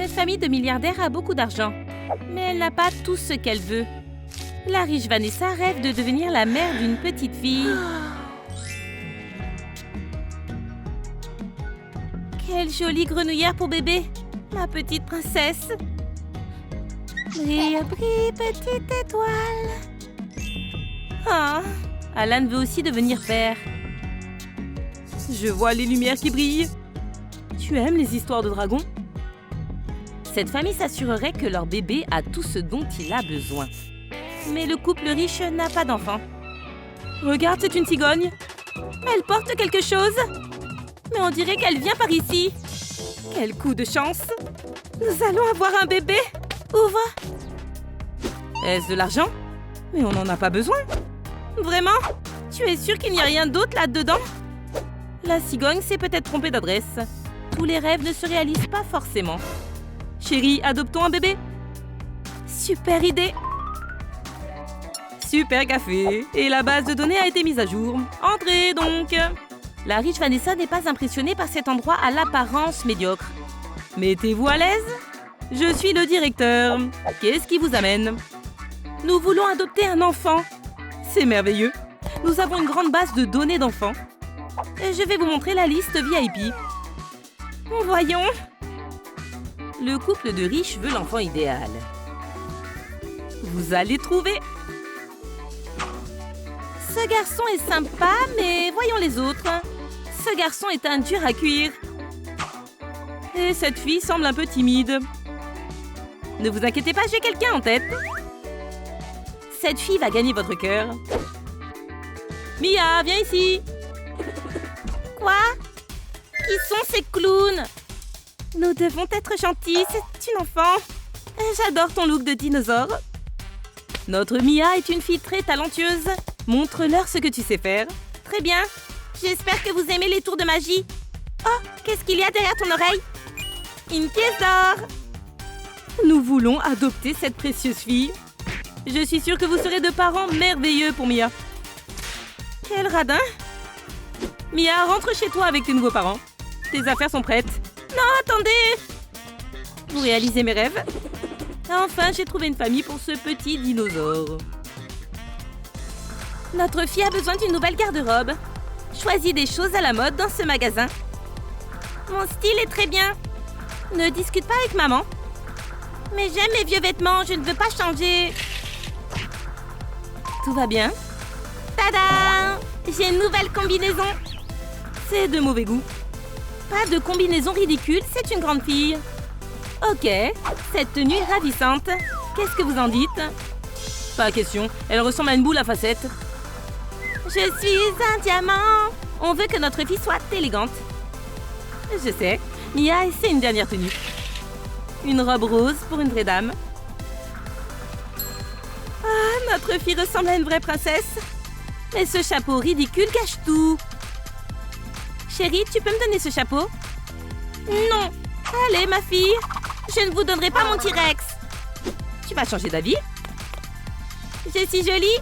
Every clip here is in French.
Cette famille de milliardaires a beaucoup d'argent, mais elle n'a pas tout ce qu'elle veut. La riche Vanessa rêve de devenir la mère d'une petite fille. Quelle jolie grenouillère pour bébé, ma petite princesse. Brille, brille, petite étoile. Ah, Alan veut aussi devenir père. Je vois les lumières qui brillent. Tu aimes les histoires de dragons? Cette famille s'assurerait que leur bébé a tout ce dont il a besoin. Mais le couple riche n'a pas d'enfant. Regarde, c'est une cigogne. Elle porte quelque chose. Mais on dirait qu'elle vient par ici. Quel coup de chance. Nous allons avoir un bébé. Ouvre. Est-ce de l'argent? Mais on n'en a pas besoin. Vraiment? Tu es sûr qu'il n'y a rien d'autre là-dedans? La cigogne s'est peut-être trompée d'adresse. Tous les rêves ne se réalisent pas forcément. Chérie, adoptons un bébé. Super idée. Super café. Et la base de données a été mise à jour. Entrez donc. La riche Vanessa n'est pas impressionnée par cet endroit à l'apparence médiocre. Mettez-vous à l'aise. Je suis le directeur. Qu'est-ce qui vous amène? Nous voulons adopter un enfant. C'est merveilleux. Nous avons une grande base de données d'enfants. Je vais vous montrer la liste VIP. Voyons. Le couple de riches veut l'enfant idéal. Vous allez trouver. Ce garçon est sympa, mais voyons les autres. Ce garçon est un dur à cuire. Et cette fille semble un peu timide. Ne vous inquiétez pas, j'ai quelqu'un en tête. Cette fille va gagner votre cœur. Mia, viens ici. Quoi? Qui sont ces clowns? Nous devons être gentils, c'est une enfant. J'adore ton look de dinosaure. Notre Mia est une fille très talentueuse. Montre-leur ce que tu sais faire. Très bien. J'espère que vous aimez les tours de magie. Oh, qu'est-ce qu'il y a derrière ton oreille? Une pièce d'or. Nous voulons adopter cette précieuse fille. Je suis sûre que vous serez de parents merveilleux pour Mia. Quel radin! Mia, rentre chez toi avec tes nouveaux parents. Tes affaires sont prêtes. Non, attendez! Vous réalisez mes rêves? Enfin, j'ai trouvé une famille pour ce petit dinosaure. Notre fille a besoin d'une nouvelle garde-robe. Choisis des choses à la mode dans ce magasin. Mon style est très bien. Ne discute pas avec maman. Mais j'aime mes vieux vêtements, je ne veux pas changer. Tout va bien? Tada! J'ai une nouvelle combinaison. C'est de mauvais goût. Pas de combinaison ridicule, c'est une grande fille. Ok, cette tenue est ravissante. Qu'est-ce que vous en dites? Pas question, elle ressemble à une boule à facettes. Je suis un diamant. On veut que notre fille soit élégante. Je sais, Mia essaie une dernière tenue. Une robe rose pour une vraie dame. Ah, notre fille ressemble à une vraie princesse. Mais ce chapeau ridicule gâche tout. Chérie, tu peux me donner ce chapeau? Non. Allez, ma fille. Je ne vous donnerai pas mon T-Rex. Tu vas changer d'avis? Je suis jolie.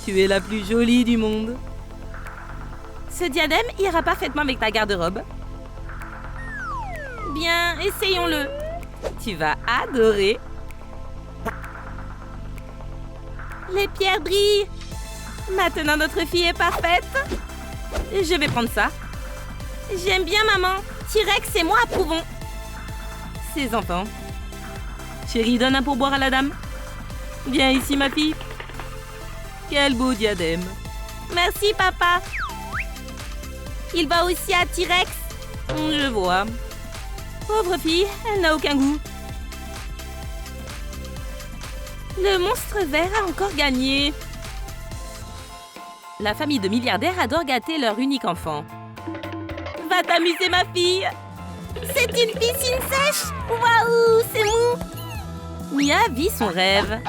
Tu es la plus jolie du monde. Ce diadème ira parfaitement avec ta garde-robe. Bien, essayons-le. Tu vas adorer. Les pierres brillent. Maintenant, notre fille est parfaite. Je vais prendre ça. J'aime bien, maman. T-Rex et moi approuvons. Ces enfants. Chérie, donne un pourboire à la dame. Viens ici, ma fille. Quel beau diadème. Merci, papa. Il va aussi à T-Rex. Je vois. Pauvre fille, elle n'a aucun goût. Le monstre vert a encore gagné. La famille de milliardaires adore gâter leur unique enfant. Va t'amuser, ma fille. C'est une piscine sèche. Waouh, c'est mou. Mia vit son rêve.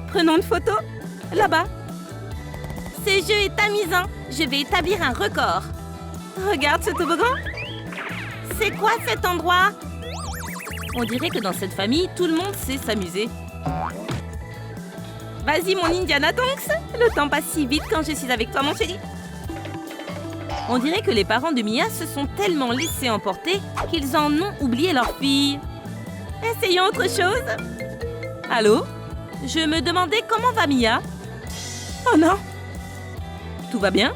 Prenons une photo. Là-bas. Ce jeu est amusant. Je vais établir un record. Regarde ce toboggan. C'est quoi cet endroit? On dirait que dans cette famille, tout le monde sait s'amuser. Vas-y, mon Indiana Tonks. Le temps passe si vite quand je suis avec toi, mon chéri. On dirait que les parents de Mia se sont tellement laissés emporter qu'ils en ont oublié leur fille. Essayons autre chose. Allô? Je me demandais comment va Mia. Oh non! Tout va bien?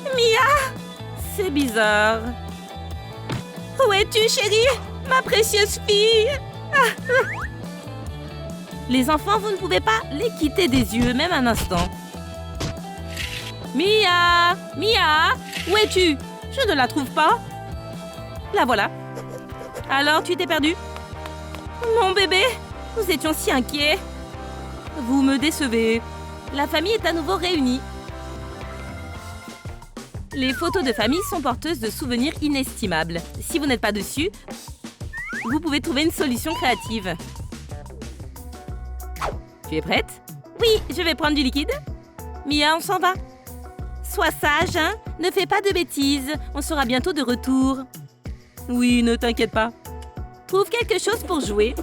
Mia! C'est bizarre. Où es-tu, chérie? Ma précieuse fille! Les enfants, vous ne pouvez pas les quitter des yeux, même un instant. Mia! Mia! Où es-tu? Je ne la trouve pas. La voilà. Alors, tu t'es perdue? Mon bébé! Nous étions si inquiets. Vous me décevez. La famille est à nouveau réunie. Les photos de famille sont porteuses de souvenirs inestimables. Si vous n'êtes pas dessus, vous pouvez trouver une solution créative. Tu es prête? Oui, je vais prendre du liquide. Mia, on s'en va. Sois sage, hein? Ne fais pas de bêtises. On sera bientôt de retour. Oui, ne t'inquiète pas. Trouve quelque chose pour jouer.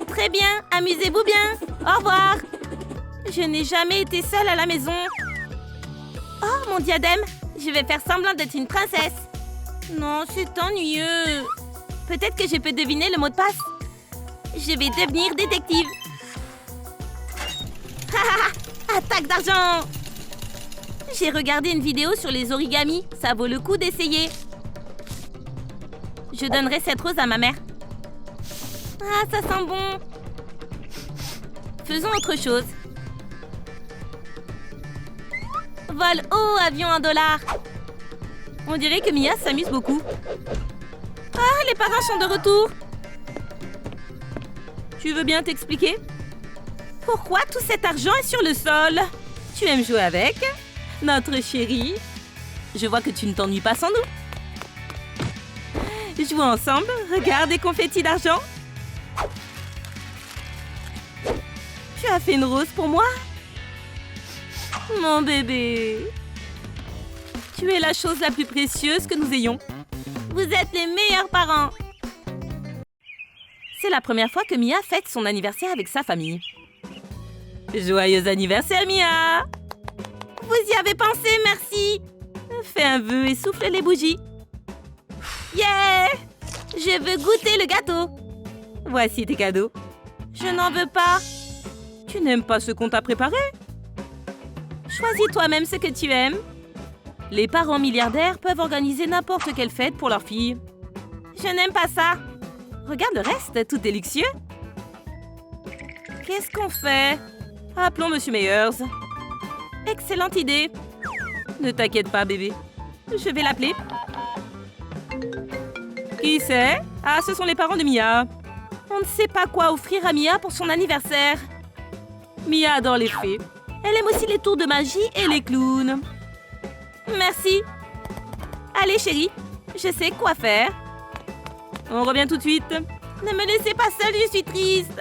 Très bien, amusez-vous bien. Au revoir. Je n'ai jamais été seule à la maison. Oh, mon diadème. Je vais faire semblant d'être une princesse. Non, c'est ennuyeux. Peut-être que je peux deviner le mot de passe. Je vais devenir détective. Attaque d'argent! J'ai regardé une vidéo sur les origamis. Ça vaut le coup d'essayer. Je donnerai cette rose à ma mère. Ah, ça sent bon. Faisons autre chose. Vol haut, avion $1. On dirait que Mia s'amuse beaucoup. Ah, les parents sont de retour. Tu veux bien t'expliquer? Pourquoi tout cet argent est sur le sol? Tu aimes jouer avec? Notre chérie? Je vois que tu ne t'ennuies pas sans nous. Jouons ensemble. Regarde les confettis d'argent. Tu as fait une rose pour moi? Mon bébé. Tu es la chose la plus précieuse que nous ayons. Vous êtes les meilleurs parents. C'est la première fois que Mia fête son anniversaire avec sa famille. Joyeux anniversaire, Mia! Vous y avez pensé, merci! Fais un vœu et souffle les bougies. Yeah! Je veux goûter le gâteau. Voici tes cadeaux. Je n'en veux pas. Tu n'aimes pas ce qu'on t'a préparé? Choisis toi-même ce que tu aimes. Les parents milliardaires peuvent organiser n'importe quelle fête pour leur fille. Je n'aime pas ça. Regarde le reste, tout est luxueux. Qu'est-ce qu'on fait? Appelons Monsieur Meyers. Excellente idée. Ne t'inquiète pas, bébé. Je vais l'appeler. Qui c'est? Ah, ce sont les parents de Mia. On ne sait pas quoi offrir à Mia pour son anniversaire. Mia adore les fées. Elle aime aussi les tours de magie et les clowns. Merci. Allez, chérie, je sais quoi faire. On revient tout de suite. Ne me laissez pas seule, je suis triste.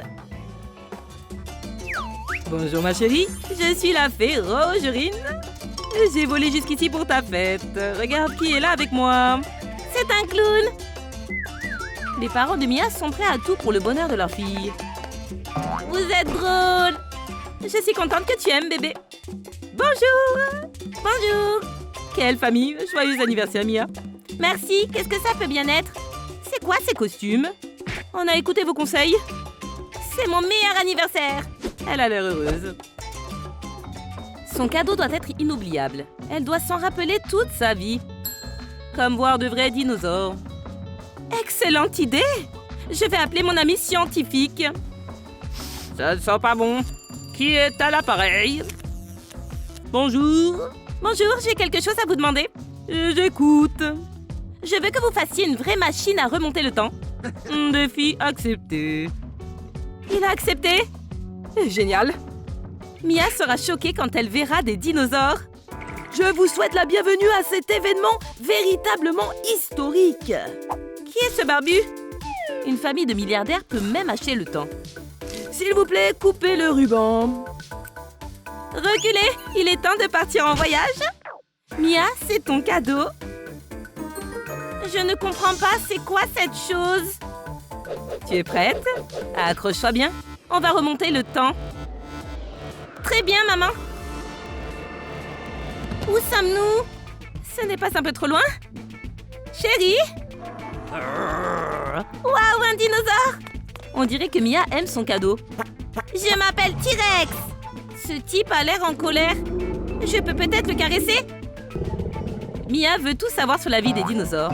Bonjour, ma chérie. Je suis la fée Rogerine. J'ai volé jusqu'ici pour ta fête. Regarde qui est là avec moi. C'est un clown. Les parents de Mia sont prêts à tout pour le bonheur de leur fille. Vous êtes drôle. Je suis contente que tu aimes, bébé. Bonjour. Bonjour. Quelle famille. Joyeux anniversaire, Mia. Merci. Qu'est-ce que ça peut bien être? C'est quoi ces costumes? On a écouté vos conseils. C'est mon meilleur anniversaire. Elle a l'air heureuse. Son cadeau doit être inoubliable. Elle doit s'en rappeler toute sa vie. Comme voir de vrais dinosaures. Excellente idée! Je vais appeler mon ami scientifique. Ça ne sent pas bon. Qui est à l'appareil? Bonjour. Bonjour, j'ai quelque chose à vous demander. J'écoute. Je veux que vous fassiez une vraie machine à remonter le temps. Défi accepté. Il a accepté? Génial. Mia sera choquée quand elle verra des dinosaures. Je vous souhaite la bienvenue à cet événement véritablement historique. Qui est ce barbu? Une famille de milliardaires peut même acheter le temps. S'il vous plaît, coupez le ruban. Reculez, il est temps de partir en voyage. Mia, c'est ton cadeau. Je ne comprends pas, c'est quoi cette chose? Tu es prête? Accroche-toi bien. On va remonter le temps. Très bien, maman. Où sommes-nous? Ce n'est pas un peu trop loin? Chérie? Waouh, un dinosaure! On dirait que Mia aime son cadeau. Je m'appelle T-Rex. Ce type a l'air en colère. Je peux peut-être le caresser? Mia veut tout savoir sur la vie des dinosaures.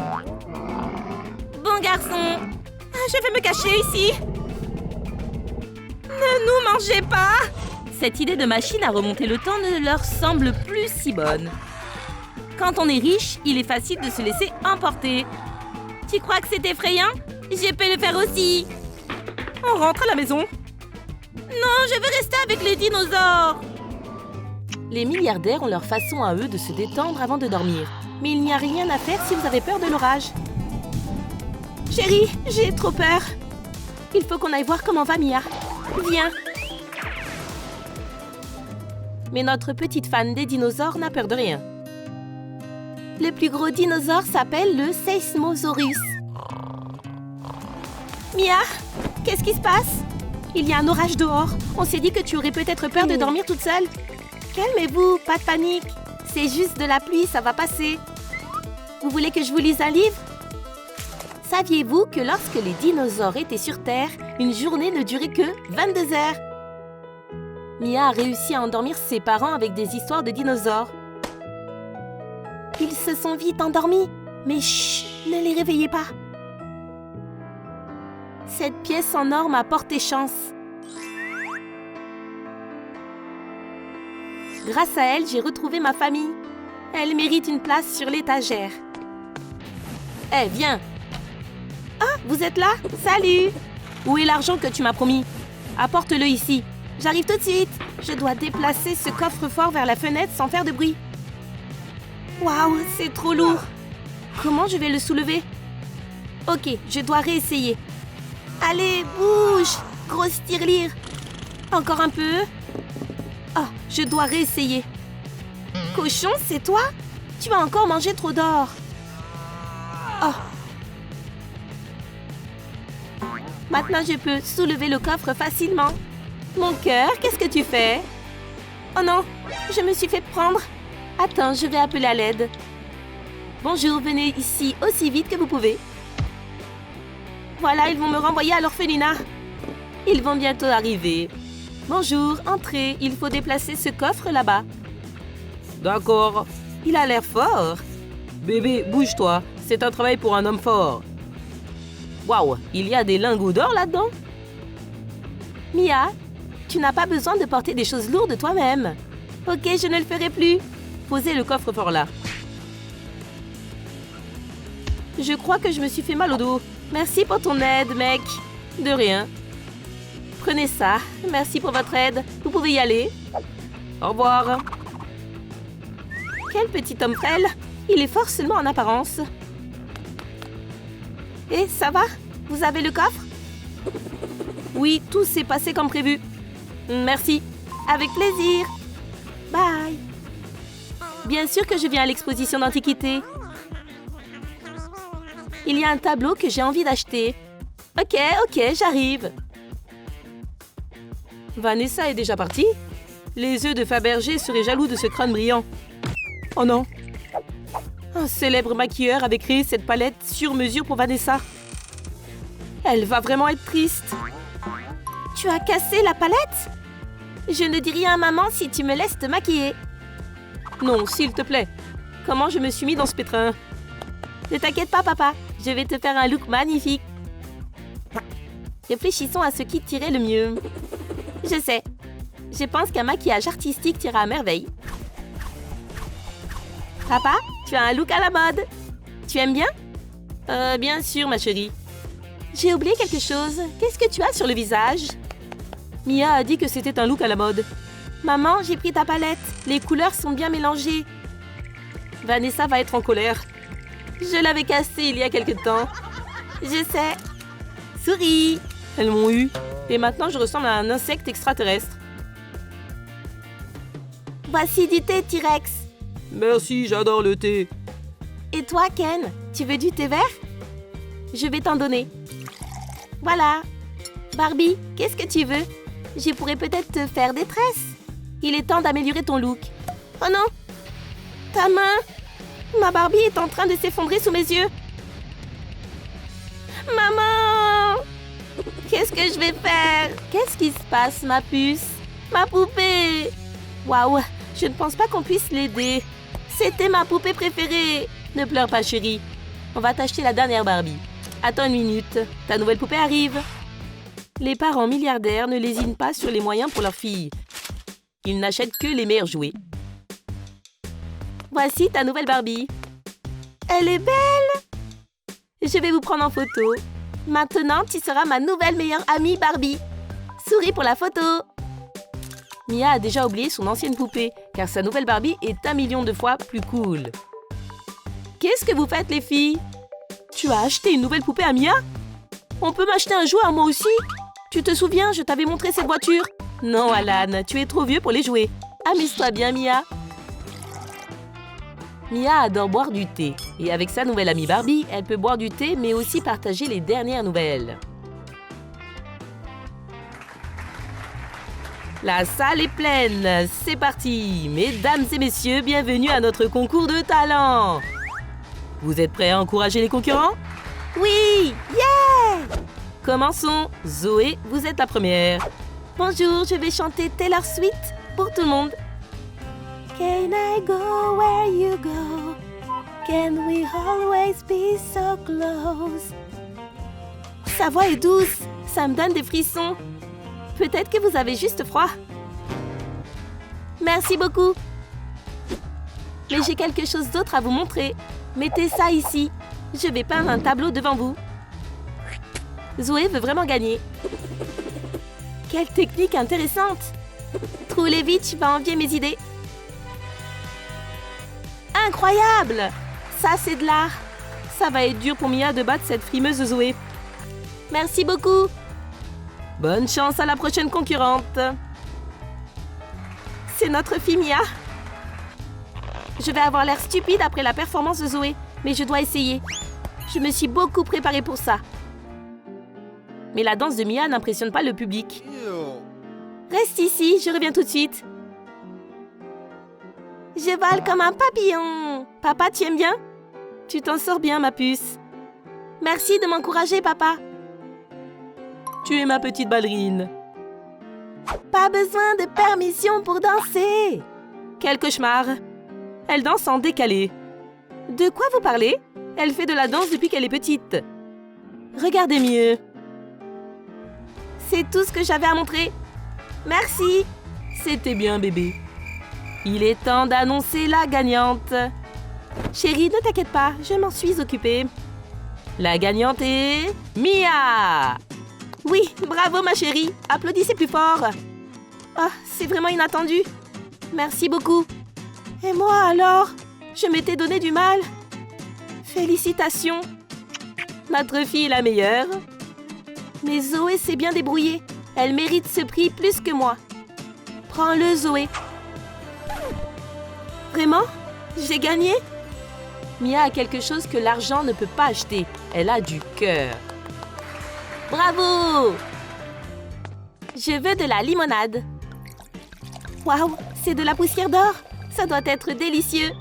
Bon garçon, je vais me cacher ici. Ne nous mangez pas! Cette idée de machine à remonter le temps ne leur semble plus si bonne. Quand on est riche, il est facile de se laisser emporter. Tu crois que c'est effrayant? Je peux le faire aussi. On rentre à la maison. Non, je veux rester avec les dinosaures. Les milliardaires ont leur façon à eux de se détendre avant de dormir. Mais il n'y a rien à faire si vous avez peur de l'orage. Chérie, j'ai trop peur. Il faut qu'on aille voir comment va Mia. Viens. Mais notre petite fan des dinosaures n'a peur de rien. Le plus gros dinosaure s'appelle le Seismosaurus. Mia, qu'est-ce qui se passe? Il y a un orage dehors. On s'est dit que tu aurais peut-être peur de dormir toute seule. Calmez-vous, pas de panique. C'est juste de la pluie, ça va passer. Vous voulez que je vous lise un livre? Saviez-vous que lorsque les dinosaures étaient sur Terre, une journée ne durait que 22 heures? Mia a réussi à endormir ses parents avec des histoires de dinosaures. Ils se sont vite endormis. Mais chut, ne les réveillez pas. Cette pièce en or m'a porté chance. Grâce à elle, j'ai retrouvé ma famille. Elle mérite une place sur l'étagère. Hé, viens! Ah, vous êtes là? Salut! Où est l'argent que tu m'as promis? Apporte-le ici. J'arrive tout de suite. Je dois déplacer ce coffre-fort vers la fenêtre sans faire de bruit. Waouh, c'est trop lourd. Comment je vais le soulever? Ok, je dois réessayer. Allez, bouge! Grosse tirelire. Encore un peu. Oh, je dois réessayer. Cochon, c'est toi? Tu vas encore manger trop d'or. Oh. Maintenant, je peux soulever le coffre facilement. Mon cœur, qu'est-ce que tu fais? Oh non, je me suis fait prendre. Attends, je vais appeler à l'aide. Bonjour, venez ici aussi vite que vous pouvez. Voilà, ils vont me renvoyer à l'orphelinat. Ils vont bientôt arriver. Bonjour, entrez. Il faut déplacer ce coffre là-bas. D'accord. Il a l'air fort. Bébé, bouge-toi. C'est un travail pour un homme fort. Waouh, il y a des lingots d'or là-dedans? Mia, tu n'as pas besoin de porter des choses lourdes toi-même. Ok, je ne le ferai plus. Posez le coffre-fort là. Je crois que je me suis fait mal au dos. Merci pour ton aide, mec. De rien. Prenez ça. Merci pour votre aide. Vous pouvez y aller. Au revoir. Quel petit homme frêle. Il est fort seulement en apparence. Et ça va? Vous avez le coffre? Oui, tout s'est passé comme prévu. Merci. Avec plaisir. Bye. Bien sûr que je viens à l'exposition d'antiquité. Il y a un tableau que j'ai envie d'acheter. Ok, j'arrive. Vanessa est déjà partie? Les œufs de Fabergé seraient jaloux de ce crâne brillant. Oh non! Un célèbre maquilleur avait créé cette palette sur mesure pour Vanessa. Elle va vraiment être triste. Tu as cassé la palette? Je ne dis rien à maman si tu me laisses te maquiller. Non, s'il te plaît. Comment je me suis mis dans ce pétrin? Ne t'inquiète pas, papa. Je vais te faire un look magnifique. Réfléchissons à ce qui t'irait le mieux. Je sais. Je pense qu'un maquillage artistique t'ira à merveille. Papa, tu as un look à la mode. Tu aimes bien? Bien sûr, ma chérie. J'ai oublié quelque chose. Qu'est-ce que tu as sur le visage? Mia a dit que c'était un look à la mode. Maman, j'ai pris ta palette. Les couleurs sont bien mélangées. Vanessa va être en colère. Je l'avais cassée il y a quelque temps. Je sais. Souris. Elles m'ont eu. Et maintenant, je ressemble à un insecte extraterrestre. Voici du thé, T-Rex. Merci, j'adore le thé. Et toi, Ken, tu veux du thé vert? Je vais t'en donner. Voilà. Barbie, qu'est-ce que tu veux? Je pourrais peut-être te faire des tresses. Il est temps d'améliorer ton look. Oh non! Ta main! Ma Barbie est en train de s'effondrer sous mes yeux. Maman! Qu'est-ce que je vais faire? Qu'est-ce qui se passe, ma puce? Ma poupée! Waouh, je ne pense pas qu'on puisse l'aider. C'était ma poupée préférée. Ne pleure pas, chérie. On va t'acheter la dernière Barbie. Attends une minute, ta nouvelle poupée arrive. Les parents milliardaires ne lésinent pas sur les moyens pour leur fille. Ils n'achètent que les meilleurs jouets. Voici ta nouvelle Barbie. Elle est belle! Je vais vous prendre en photo. Maintenant, tu seras ma nouvelle meilleure amie Barbie. Souris pour la photo. Mia a déjà oublié son ancienne poupée, car sa nouvelle Barbie est 1 million de fois plus cool. Qu'est-ce que vous faites, les filles? Tu as acheté une nouvelle poupée à Mia? On peut m'acheter un jouet à moi aussi? Tu te souviens, je t'avais montré cette voiture? Non, Alan, tu es trop vieux pour les jouer. Amuse-toi bien, Mia. Mia adore boire du thé. Et avec sa nouvelle amie Barbie, elle peut boire du thé, mais aussi partager les dernières nouvelles. La salle est pleine. C'est parti. Mesdames et messieurs, bienvenue à notre concours de talent. Vous êtes prêts à encourager les concurrents? Oui! Yeah! Commençons. Zoé, vous êtes la première. Bonjour, je vais chanter Taylor Swift pour tout le monde. Can I go where you go? Can we always be so close? Sa voix est douce, ça me donne des frissons. Peut-être que vous avez juste froid. Merci beaucoup. Mais j'ai quelque chose d'autre à vous montrer. Mettez ça ici. Je vais peindre un tableau devant vous. Zoé veut vraiment gagner. Quelle technique intéressante! Troulevitch va envier mes idées. Incroyable! Ça, c'est de l'art. Ça va être dur pour Mia de battre cette frimeuse Zoé. Merci beaucoup. Bonne chance à la prochaine concurrente. C'est notre fille Mia. Je vais avoir l'air stupide après la performance de Zoé, mais je dois essayer. Je me suis beaucoup préparée pour ça. Mais la danse de Mia n'impressionne pas le public. Reste ici, je reviens tout de suite. Je vole comme un papillon. Papa, tu aimes bien? Tu t'en sors bien, ma puce. Merci de m'encourager, papa. Tu es ma petite ballerine. Pas besoin de permission pour danser. Quel cauchemar. Elle danse en décalé. De quoi vous parlez? Elle fait de la danse depuis qu'elle est petite. Regardez mieux. C'est tout ce que j'avais à montrer. Merci. C'était bien, bébé. Il est temps d'annoncer la gagnante. Chérie, ne t'inquiète pas, je m'en suis occupée. La gagnante est Mia. Oui, bravo ma chérie. Applaudissez plus fort. Oh, c'est vraiment inattendu. Merci beaucoup. Et moi alors? Je m'étais donné du mal. Félicitations. Notre fille est la meilleure. Mais Zoé s'est bien débrouillée. Elle mérite ce prix plus que moi. Prends-le, Zoé. Vraiment? J'ai gagné? Mia a quelque chose que l'argent ne peut pas acheter. Elle a du cœur. Bravo! Je veux de la limonade. Waouh, c'est de la poussière d'or. Ça doit être délicieux.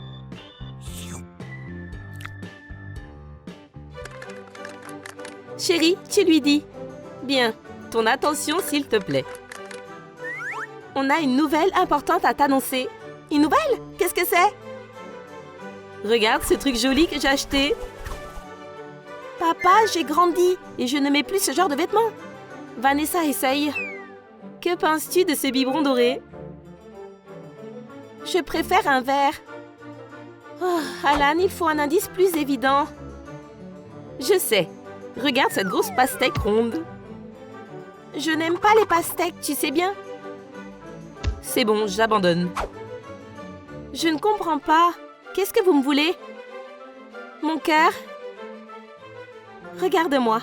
Chérie, tu lui dis. Bien, ton attention s'il te plaît. On a une nouvelle importante à t'annoncer. Une nouvelle? Qu'est-ce que c'est? Regarde ce truc joli que j'ai acheté. Papa, j'ai grandi et je ne mets plus ce genre de vêtements. Vanessa, essaye. Que penses-tu de ce biberon doré? Je préfère un vert. Oh, Alan, il faut un indice plus évident. Je sais. Regarde cette grosse pastèque ronde. Je n'aime pas les pastèques, tu sais bien. C'est bon, j'abandonne. Je ne comprends pas. Qu'est-ce que vous me voulez? Mon cœur? Regarde-moi.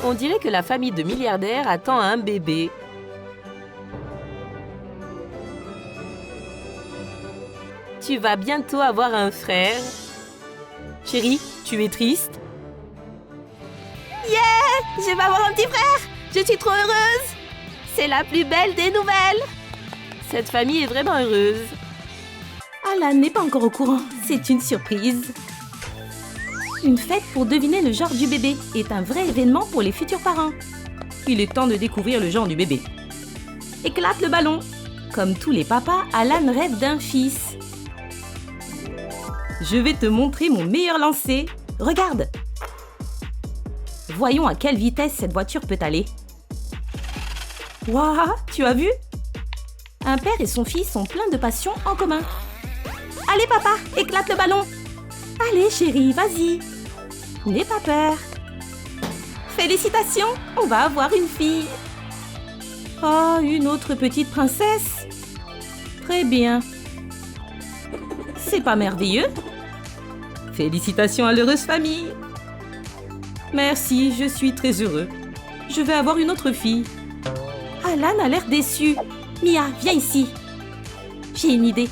On dirait que la famille de milliardaires attend un bébé. Tu vas bientôt avoir un frère. Chérie, tu es triste? Yeah! Je vais avoir un petit frère! Je suis trop heureuse! C'est la plus belle des nouvelles! Cette famille est vraiment heureuse. Alan n'est pas encore au courant. C'est une surprise. Une fête pour deviner le genre du bébé est un vrai événement pour les futurs parents. Il est temps de découvrir le genre du bébé. Éclate le ballon. Comme tous les papas, Alan rêve d'un fils. Je vais te montrer mon meilleur lancer. Regarde. Voyons à quelle vitesse cette voiture peut aller. Waouh, tu as vu? Un père et son fils ont plein de passions en commun. Allez papa, éclate le ballon. Allez chérie, vas-y. N'aie pas peur. Félicitations, on va avoir une fille. Oh, une autre petite princesse. Très bien. C'est pas merveilleux? Félicitations à l'heureuse famille. Merci, je suis très heureux. Je vais avoir une autre fille. Alan a l'air déçu. Mia, viens ici. J'ai une idée.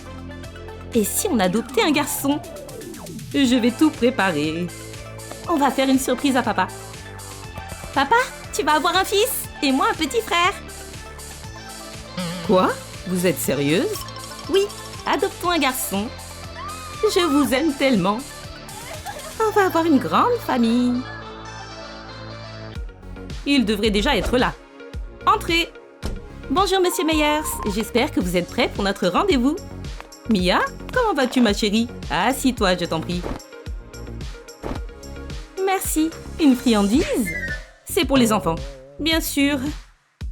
Et si on adoptait un garçon? Je vais tout préparer. On va faire une surprise à papa. Papa, tu vas avoir un fils et moi un petit frère. Quoi? Vous êtes sérieuse? Oui, adoptons un garçon. Je vous aime tellement. On va avoir une grande famille. Il devrait déjà être là. Entrez. Bonjour, Monsieur Meyers. J'espère que vous êtes prêts pour notre rendez-vous. Mia, comment vas-tu, ma chérie? Assis-toi, je t'en prie. Merci. Une friandise? C'est pour les enfants. Bien sûr.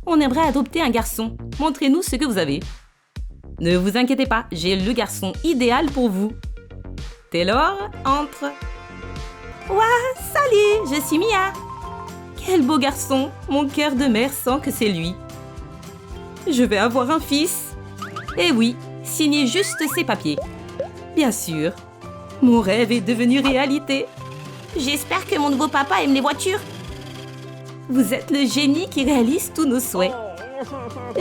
On aimerait adopter un garçon. Montrez-nous ce que vous avez. Ne vous inquiétez pas, j'ai le garçon idéal pour vous. Taylor, entre. Ouah, salut, je suis Mia. Quel beau garçon. Mon cœur de mère sent que c'est lui. Je vais avoir un fils. Eh oui, signez juste ces papiers. Bien sûr. Mon rêve est devenu réalité. J'espère que mon nouveau papa aime les voitures. Vous êtes le génie qui réalise tous nos souhaits.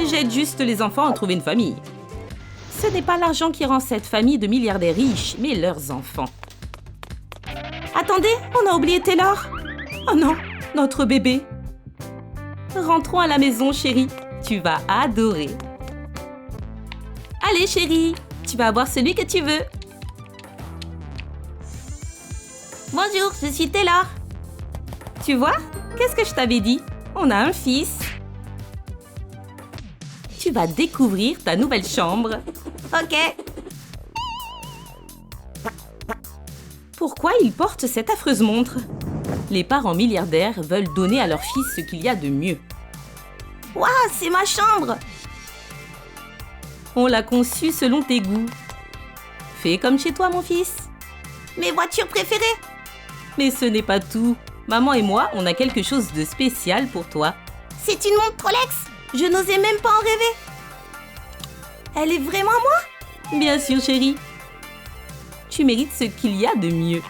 J'aide juste les enfants à trouver une famille. Ce n'est pas l'argent qui rend cette famille de milliardaires riches, mais leurs enfants. Attendez, on a oublié Taylor. Oh non, notre bébé. Rentrons à la maison, chérie. Tu vas adorer. Allez, chérie, tu vas avoir celui que tu veux. Bonjour, je suis Taylor. Tu vois, qu'est-ce que je t'avais dit? On a un fils. Tu vas découvrir ta nouvelle chambre. Ok. Pourquoi il porte cette affreuse montre? Les parents milliardaires veulent donner à leur fils ce qu'il y a de mieux. Waouh, c'est ma chambre! On l'a conçue selon tes goûts. Fais comme chez toi, mon fils. Mes voitures préférées? Mais ce n'est pas tout. Maman et moi, on a quelque chose de spécial pour toi. C'est une montre Rolex? Je n'osais même pas en rêver. Elle est vraiment à moi? Bien sûr, chérie. Tu mérites ce qu'il y a de mieux.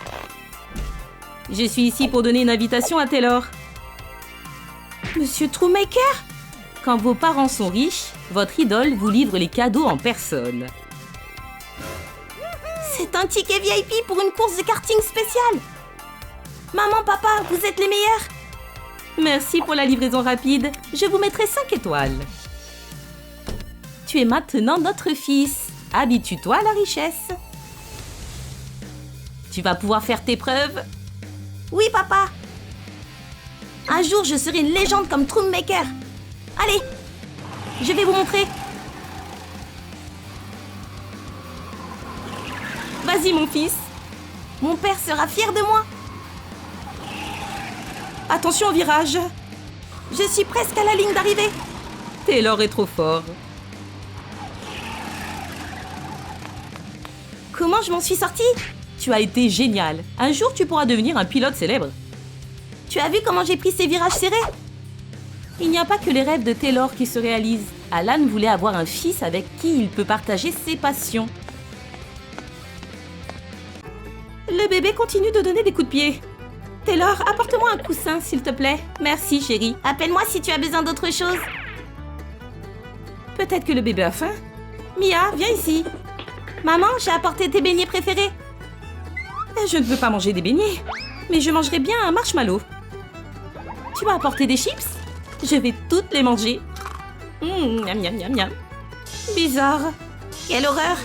Je suis ici pour donner une invitation à Taylor. Monsieur Troumaker? Quand vos parents sont riches, votre idole vous livre les cadeaux en personne. C'est un ticket VIP pour une course de karting spéciale. Maman, papa, vous êtes les meilleurs. Merci pour la livraison rapide. Je vous mettrai 5 étoiles. Tu es maintenant notre fils. Habitue-toi à la richesse. Tu vas pouvoir faire tes preuves. Oui, papa. Un jour, je serai une légende comme Troumaker. Allez, je vais vous montrer. Vas-y, mon fils. Mon père sera fier de moi. Attention au virage. Je suis presque à la ligne d'arrivée. Taylor est trop fort. Comment je m'en suis sortie? Tu as été génial. Un jour, tu pourras devenir un pilote célèbre. Tu as vu comment j'ai pris ces virages serrés? Il n'y a pas que les rêves de Taylor qui se réalisent. Alan voulait avoir un fils avec qui il peut partager ses passions. Le bébé continue de donner des coups de pied. Taylor, apporte-moi un coussin, s'il te plaît. Merci, chérie. Appelle-moi si tu as besoin d'autre chose. Peut-être que le bébé a faim. Mia, viens ici. Maman, j'ai apporté tes beignets préférés. Je ne veux pas manger des beignets, mais je mangerai bien un marshmallow. Tu m'as apporté des chips? Je vais toutes les manger. Miam, miam, miam, miam. Bizarre. Quelle horreur.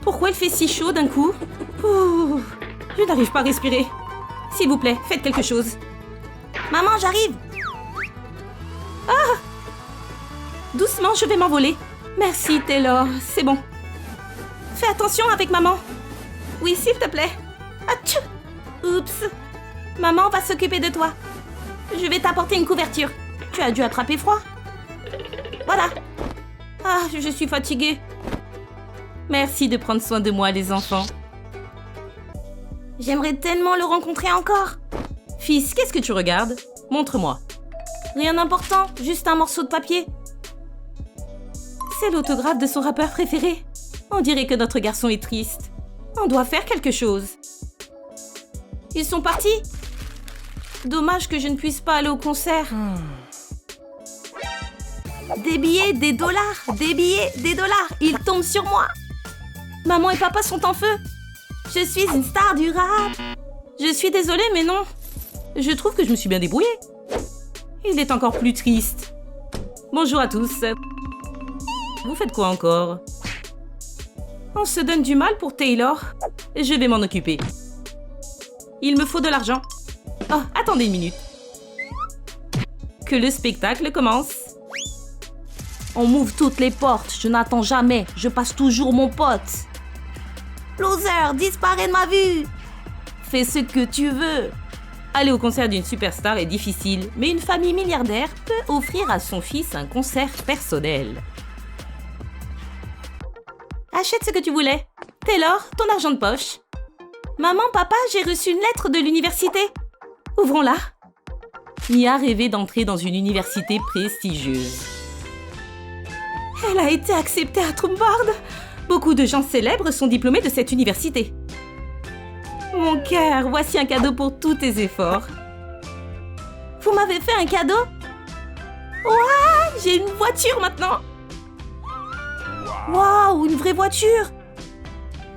Pourquoi il fait si chaud d'un coup? Ouh, je n'arrive pas à respirer. S'il vous plaît, faites quelque chose. Maman, j'arrive. Ah! Doucement, je vais m'envoler. Merci, Taylor, c'est bon. Fais attention avec maman. Oui, s'il te plaît. Atchou! Oups. Maman va s'occuper de toi. Je vais t'apporter une couverture. Tu as dû attraper froid. Voilà. Ah, je suis fatiguée. Merci de prendre soin de moi, les enfants. J'aimerais tellement le rencontrer encore. Fils, qu'est-ce que tu regardes? Montre-moi. Rien d'important, juste un morceau de papier. C'est l'autographe de son rappeur préféré. On dirait que notre garçon est triste. On doit faire quelque chose. Ils sont partis? Dommage que je ne puisse pas aller au concert. Des billets, des dollars, des billets, des dollars. Ils tombent sur moi. Maman et papa sont en feu. Je suis une star du rap. Je suis désolée, mais non. Je trouve que je me suis bien débrouillée. Il est encore plus triste. Bonjour à tous. Vous faites quoi encore? On se donne du mal pour Taylor. Je vais m'en occuper. Il me faut de l'argent. Oh, attendez une minute. Que le spectacle commence. On m'ouvre toutes les portes. Je n'attends jamais. Je passe toujours mon pote. Loser, disparais de ma vue. Fais ce que tu veux. Aller au concert d'une superstar est difficile, mais une famille milliardaire peut offrir à son fils un concert personnel. Achète ce que tu voulais. Taylor, ton argent de poche. Maman, papa, j'ai reçu une lettre de l'université. Ouvrons-la. Mia rêvait d'entrer dans une université prestigieuse. Elle a été acceptée à Trombard. Beaucoup de gens célèbres sont diplômés de cette université. Mon cœur, voici un cadeau pour tous tes efforts. Vous m'avez fait un cadeau? Ouah, j'ai une voiture maintenant. Waouh, une vraie voiture.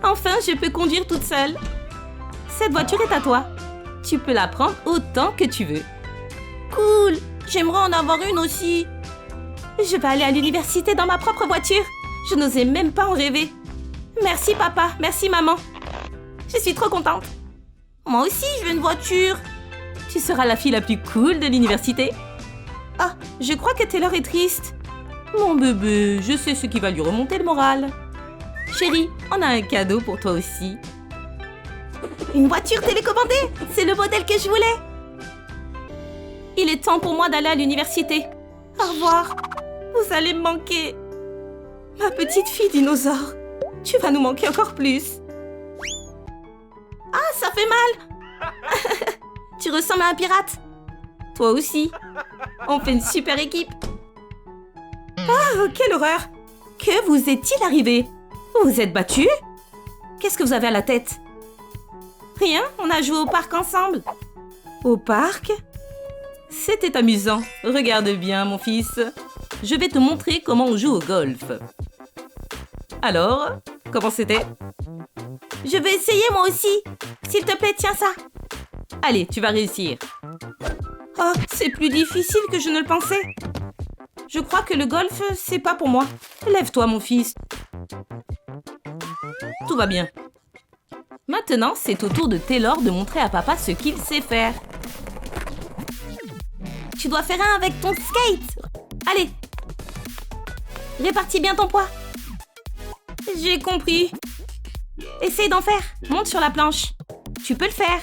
Enfin, je peux conduire toute seule. Cette voiture est à toi. Tu peux la prendre autant que tu veux. Cool, j'aimerais en avoir une aussi. Je vais aller à l'université dans ma propre voiture. Je n'osais même pas en rêver. Merci papa, merci maman. Je suis trop contente. Moi aussi, je veux une voiture. Tu seras la fille la plus cool de l'université. Ah, je crois que Taylor est triste. Mon bébé, je sais ce qui va lui remonter le moral. Chérie, on a un cadeau pour toi aussi. Une voiture télécommandée, c'est le modèle que je voulais. Il est temps pour moi d'aller à l'université. Au revoir. Vous allez me manquer. Ma petite fille dinosaure. Tu vas nous manquer encore plus. Ah, ça fait mal. Tu ressembles à un pirate. Toi aussi. On fait une super équipe. Ah, quelle horreur. Que vous est-il arrivé? Vous vous êtes battus? Qu'est-ce que vous avez à la tête? Rien, on a joué au parc ensemble. Au parc? C'était amusant. Regarde bien, mon fils. Je vais te montrer comment on joue au golf. Alors, comment c'était? Je vais essayer moi aussi. S'il te plaît, tiens ça. Allez, tu vas réussir. Oh, c'est plus difficile que je ne le pensais. Je crois que le golf, c'est pas pour moi. Lève-toi, mon fils. Tout va bien. Maintenant, c'est au tour de Taylor de montrer à papa ce qu'il sait faire. Tu dois faire un avec ton skate. Allez. Répartis bien ton poids. J'ai compris. Essaye d'en faire. Monte sur la planche. Tu peux le faire.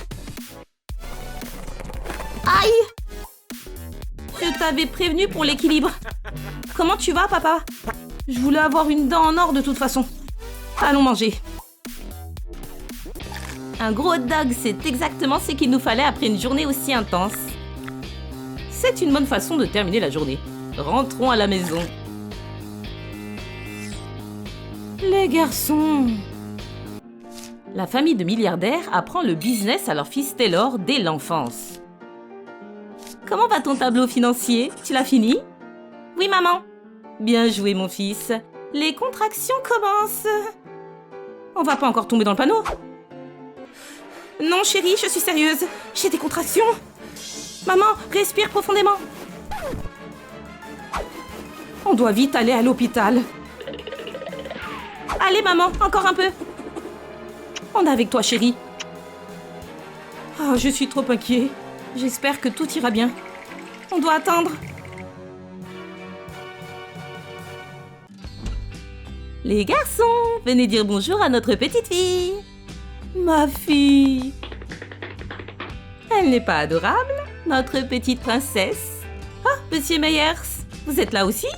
Aïe! Je t'avais prévenu pour l'équilibre. Comment tu vas, papa? Je voulais avoir une dent en or de toute façon. Allons manger. Un gros hot dog, c'est exactement ce qu'il nous fallait après une journée aussi intense. C'est une bonne façon de terminer la journée. Rentrons à la maison. Les garçons. La famille de milliardaires apprend le business à leur fils Taylor dès l'enfance. Comment va ton tableau financier? Tu l'as fini? Oui, maman. Bien joué, mon fils. Les contractions commencent. On va pas encore tomber dans le panneau? Non, chérie, je suis sérieuse. J'ai des contractions. Maman, respire profondément. On doit vite aller à l'hôpital. Allez, maman, encore un peu. On est avec toi, chérie. Oh, je suis trop inquiet. J'espère que tout ira bien. On doit attendre. Les garçons, venez dire bonjour à notre petite fille. Ma fille. Elle n'est pas adorable, notre petite princesse? Ah, Monsieur Meyers, vous êtes là aussi?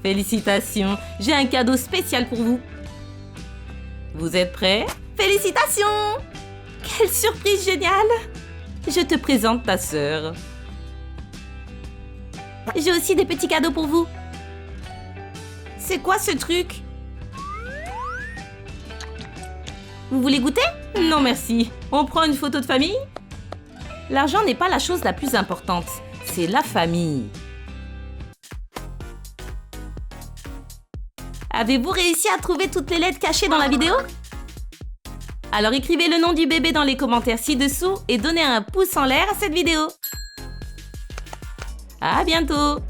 Félicitations, j'ai un cadeau spécial pour vous. Vous êtes prêts? Félicitations! Quelle surprise géniale! Je te présente ta sœur. J'ai aussi des petits cadeaux pour vous. C'est quoi ce truc? Vous voulez goûter? Non merci. On prend une photo de famille? L'argent n'est pas la chose la plus importante. C'est la famille. Avez-vous réussi à trouver toutes les lettres cachées dans la vidéo? Alors écrivez le nom du bébé dans les commentaires ci-dessous et donnez un pouce en l'air à cette vidéo. À bientôt!